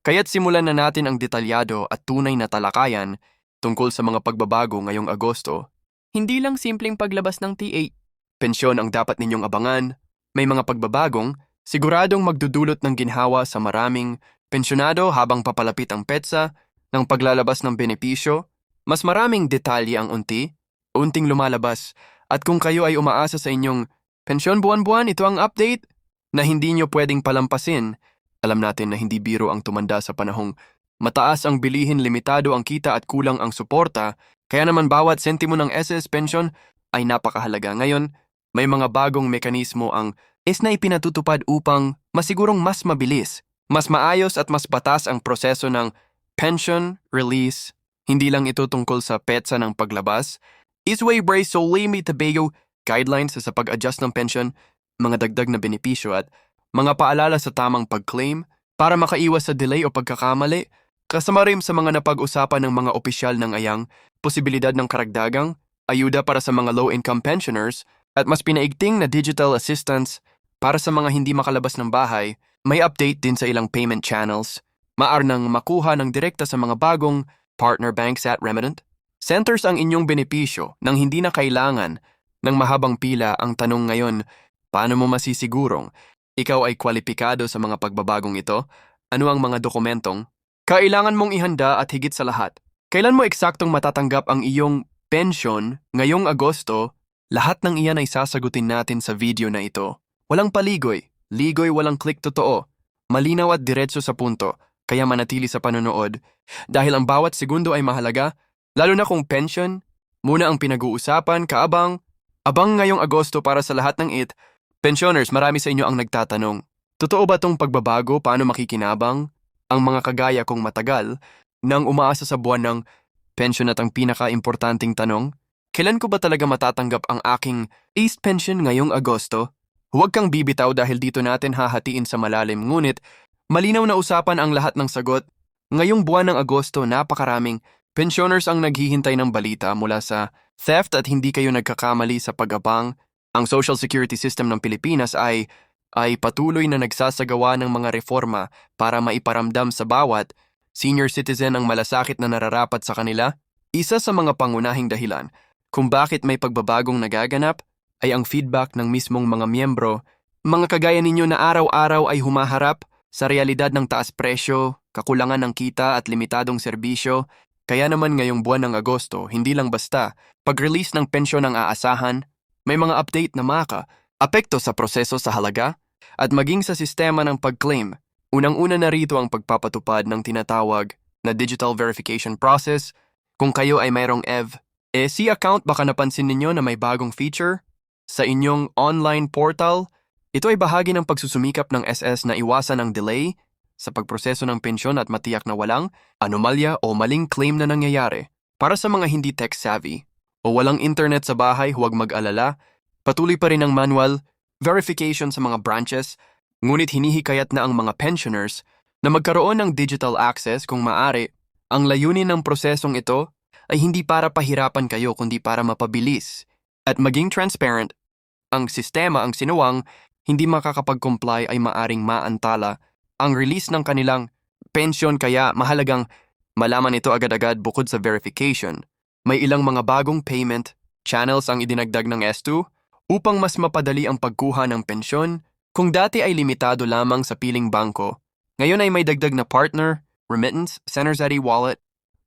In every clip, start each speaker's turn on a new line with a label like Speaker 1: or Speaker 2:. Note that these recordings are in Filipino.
Speaker 1: Kaya't simulan na natin ang detalyado at tunay na talakayan tungkol sa mga pagbabago ngayong Agosto. Hindi lang simpleng paglabas ng TA. Pensyon ang dapat ninyong abangan. May mga pagbabagong siguradong magdudulot ng ginhawa sa maraming pensyonado habang papalapit ang petsa ng paglalabas ng benepisyo. Mas maraming detalye ang unting lumalabas. At kung kayo ay umaasa sa inyong pensyon buwan-buwan, ito ang update na hindi nyo pwedeng palampasin. Alam natin na hindi biro ang tumanda sa panahong mataas ang bilihin, limitado ang kita at kulang ang suporta. Kaya naman bawat sentimo ng SS pension ay napakahalaga. Ngayon, may mga bagong mekanismo ang na ipinatutupad upang masigurong mas mabilis, mas maayos at mas batas ang proseso ng pension release. Hindi lang ito tungkol sa petsa ng paglabas. Isway Brace Solimi Tabago guidelines sa pag-adjust ng pension, mga dagdag na benepisyo at mga paalala sa tamang pag-claim para makaiwas sa delay o pagkakamali, kasama rin sa mga napag-usapan ng mga opisyal ng ayang, posibilidad ng karagdagang, ayuda para sa mga low-income pensioners, at mas pinaigting na digital assistance para sa mga hindi makalabas ng bahay. May update din sa ilang payment channels. Maar nang makuha ng direkta sa mga bagong partner banks at Remittance centers ang inyong benepisyo nang hindi na kailangan ng mahabang pila. Ang tanong ngayon, paano mo masisigurong ikaw ay kwalipikado sa mga pagbabagong ito? Ano ang mga dokumentong kailangan mong ihanda at higit sa lahat? Kailan mo eksaktong matatanggap ang iyong pensyon ngayong Agosto? Lahat ng iyan ay sasagutin natin sa video na ito. Walang paligoy, walang click totoo. Malinaw at diretso sa punto, kaya manatili sa panonood. Dahil ang bawat segundo ay mahalaga, lalo na kung pension, muna ang pinag-uusapan, abang ngayong Agosto para sa lahat ng pensioners, marami sa inyo ang nagtatanong. Totoo ba tong pagbabago? Paano makikinabang? Ang mga kagaya kong matagal nang umaasa sa buwan ng pension at ang pinaka-importanting tanong, kailan ko ba talaga matatanggap ang aking East pension ngayong Agosto? Huwag kang bibitaw dahil dito natin hahatiin sa malalim, ngunit malinaw na usapan ang lahat ng sagot. Ngayong buwan ng Agosto, napakaraming pensioners ang naghihintay ng balita mula sa theft at hindi kayo nagkakamali sa pag-abang. Ang Social Security System ng Pilipinas ay patuloy na nagsasagawa ng mga reforma para maiparamdam sa bawat senior citizen ang malasakit na nararapat sa kanila. Isa sa mga pangunahing dahilan kung bakit may pagbabagong nagaganap ay ang feedback ng mismong mga miyembro. Mga kagaya ninyo na araw-araw ay humaharap sa realidad ng taas presyo, kakulangan ng kita at limitadong serbisyo. Kaya naman ngayong buwan ng Agosto, hindi lang basta pag-release ng pensyon ang aasahan, may mga update na apekto sa proseso sa halaga at maging sa sistema ng pag-claim. Unang-una na rito ang pagpapatupad ng tinatawag na digital verification process. Kung kayo ay mayroong EVC account, baka napansin ninyo na may bagong feature sa inyong online portal. Ito ay bahagi ng pagsusumikap ng SS na iwasan ang delay sa pagproseso ng pensyon at matiyak na walang anomalya o maling claim na nangyayari. Para sa mga hindi tech-savvy o walang internet sa bahay, huwag mag-alala. Patuloy pa rin ang manual verification sa mga branches, ngunit hinihikayat na ang mga pensioners na magkaroon ng digital access kung maaari. Ang layunin ng prosesong ito ay hindi para pahirapan kayo kundi para mapabilis at maging transparent. Ang sistema ang sinuwang hindi makakapag-comply ay maaring maantala ang release ng kanilang pensyon, kaya mahalagang malaman ito agad-agad. Bukod sa verification, may ilang mga bagong payment channels ang idinagdag ng S2 upang mas mapadali ang pagkuha ng pensyon. Kung dati ay limitado lamang sa piling bangko, ngayon ay may dagdag na partner, remittance, centers at e-wallet,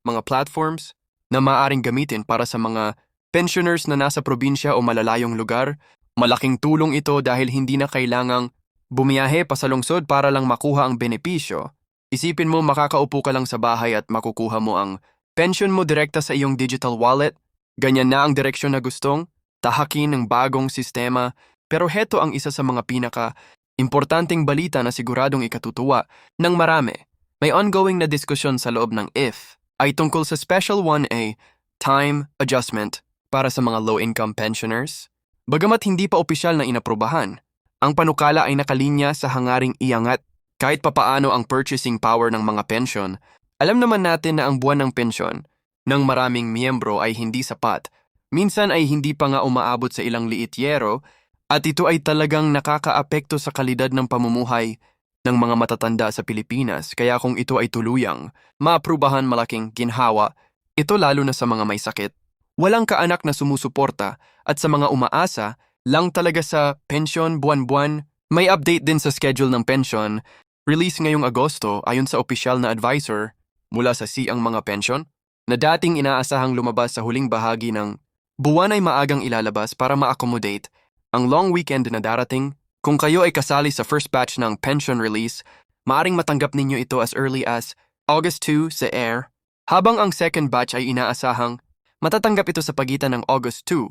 Speaker 1: mga platforms na maaaring gamitin para sa mga pensioners na nasa probinsya o malalayong lugar. Malaking tulong ito dahil hindi na kailangang bumiyahe pa sa lungsod para lang makuha ang benepisyo. Isipin mo, makakaupo ka lang sa bahay at makukuha mo ang pension mo direkta sa iyong digital wallet. Ganyan na ang direksyon na gustong tahakin ng bagong sistema. Pero heto ang isa sa mga pinaka-importanting balita na siguradong ikatutuwa ng marami. May ongoing na diskusyon sa loob ng IF ay tungkol sa Special 1A time adjustment para sa mga low-income pensioners. Bagamat hindi pa opisyal na inaprubahan, ang panukala ay nakalinya sa hangaring iangat kahit papaano ang purchasing power ng mga pensyon. Alam naman natin na ang buwan ng pensyon ng maraming miyembro ay hindi sapat. Minsan ay hindi pa nga umaabot sa ilang liityero at ito ay talagang nakakaapekto sa kalidad ng pamumuhay ng mga matatanda sa Pilipinas, kaya kung ito ay tuluyang maaprubahan, malaking ginhawa, ito lalo na sa mga may sakit, walang kaanak na sumusuporta, at sa mga umaasa lang talaga sa pensyon buwan-buwan. May update din sa schedule ng pensyon, release ngayong Agosto ayon sa opisyal na advisor mula sa Siang Mga Pensyon, na dating inaasahang lumabas sa huling bahagi ng buwan ay maagang ilalabas para ma-accommodate ang long weekend na darating. Kung kayo ay kasali sa first batch ng pension release, maaring matanggap ninyo ito as early as August 2 sa AIR, habang ang second batch ay inaasahang matatanggap ito sa pagitan ng August 2,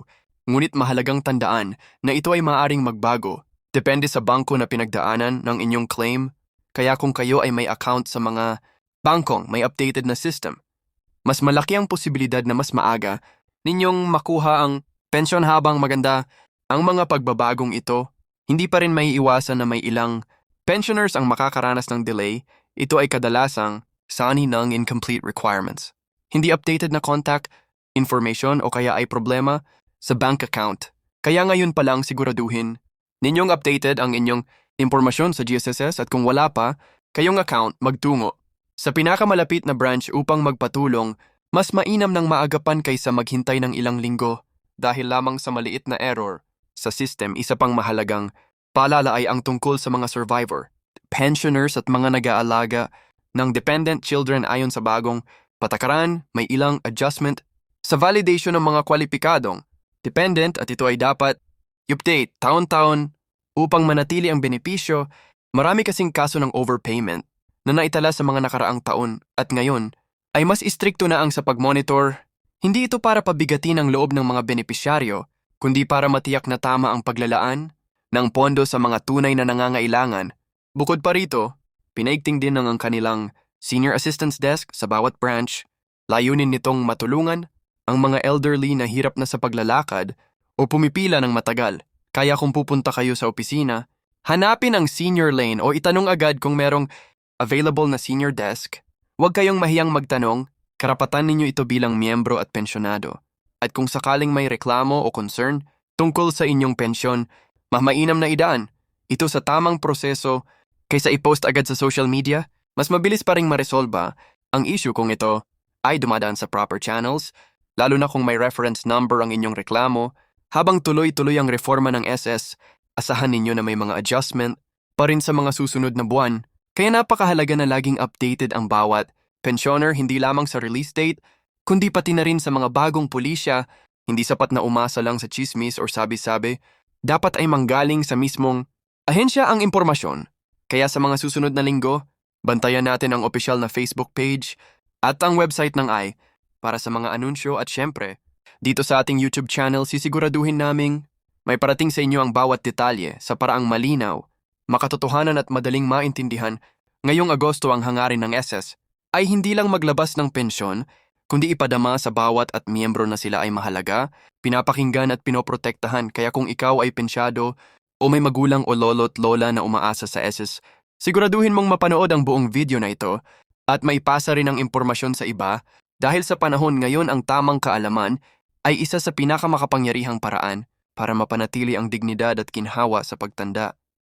Speaker 1: ngunit mahalagang tandaan na ito ay maaaring magbago, depende sa bangko na pinagdaanan ng inyong claim, kaya kung kayo ay may account sa mga bangkong may updated na system, mas malaki ang posibilidad na mas maaga ninyong makuha ang pensyon. Habang maganda ang mga pagbabagong ito, hindi pa rin may iwasan na may ilang pensioners ang makakaranas ng delay. Ito ay kadalasang sani ng incomplete requirements, hindi updated na contact information o kaya ay problema sa bank account. Kaya ngayon pa lang siguraduhin ninyong updated ang inyong impormasyon sa GSSS, at kung wala pa kayong account, magtungo sa pinakamalapit na branch upang magpatulong. Mas mainam ng maagapan kaysa maghintay ng ilang linggo dahil lamang sa maliit na error sa system. Isa pang mahalagang paalala ay ang tungkol sa mga survivor, pensioners at mga nag-aalaga ng dependent children. Ayon sa bagong patakaran, may ilang adjustment sa validation ng mga kwalipikadong dependent, at ito ay dapat i-update taon-taon upang manatili ang benepisyo. Marami kasing kaso ng overpayment na naitala sa mga nakaraang taon, at ngayon ay mas istrikto na ang sa pag-monitor. Hindi ito para pabigatin ang loob ng mga benepisyaryo, kundi para matiyak na tama ang paglalaan ng pondo sa mga tunay na nangangailangan. Bukod pa rito, pinaigting din ng ang kanilang senior assistance desk sa bawat branch. Layunin nitong matulungan ang mga elderly na hirap na sa paglalakad o pumipila ng matagal. Kaya kung pupunta kayo sa opisina, hanapin ang senior lane o itanong agad kung merong available na senior desk. Huwag kayong mahiyang magtanong, karapatan ninyo ito bilang miyembro at pensyonado. At kung sakaling may reklamo o concern tungkol sa inyong pensyon, mainam na idaan ito sa tamang proseso kaysa i-post agad sa social media. Mas mabilis pa ring maresolba ang issue kung ito ay dumadaan sa proper channels, lalo na kung may reference number ang inyong reklamo. Habang tuloy-tuloy ang reforma ng SS, asahan ninyo na may mga adjustment pa rin sa mga susunod na buwan. Kaya napakahalaga na laging updated ang bawat pensioner, hindi lamang sa release date, kundi pati na rin sa mga bagong pulisya. Hindi sapat na umasa lang sa chismis or sabi-sabi, dapat ay manggaling sa mismong ahensya ang impormasyon. Kaya sa mga susunod na linggo, bantayan natin ang opisyal na Facebook page at ang website ng AI para sa mga anunsyo, at syempre, dito sa ating YouTube channel sisiguraduhin naming may parating sa inyo ang bawat detalye sa paraang malinaw, makatotohanan at madaling maintindihan. Ngayong Agosto ang hangarin ng SS ay hindi lang maglabas ng pensyon, kundi ipadama sa bawat at miyembro na sila ay mahalaga, pinapakinggan at pinoprotektahan. Kaya kung ikaw ay pensyado o may magulang o lolo't lola na umaasa sa SS, siguraduhin mong mapanood ang buong video na ito at maipasa rin ang impormasyon sa iba, dahil sa panahon ngayon ang tamang kaalaman ay isa sa pinakamakapangyarihang paraan para mapanatili ang dignidad at ginhawa sa pagtanda.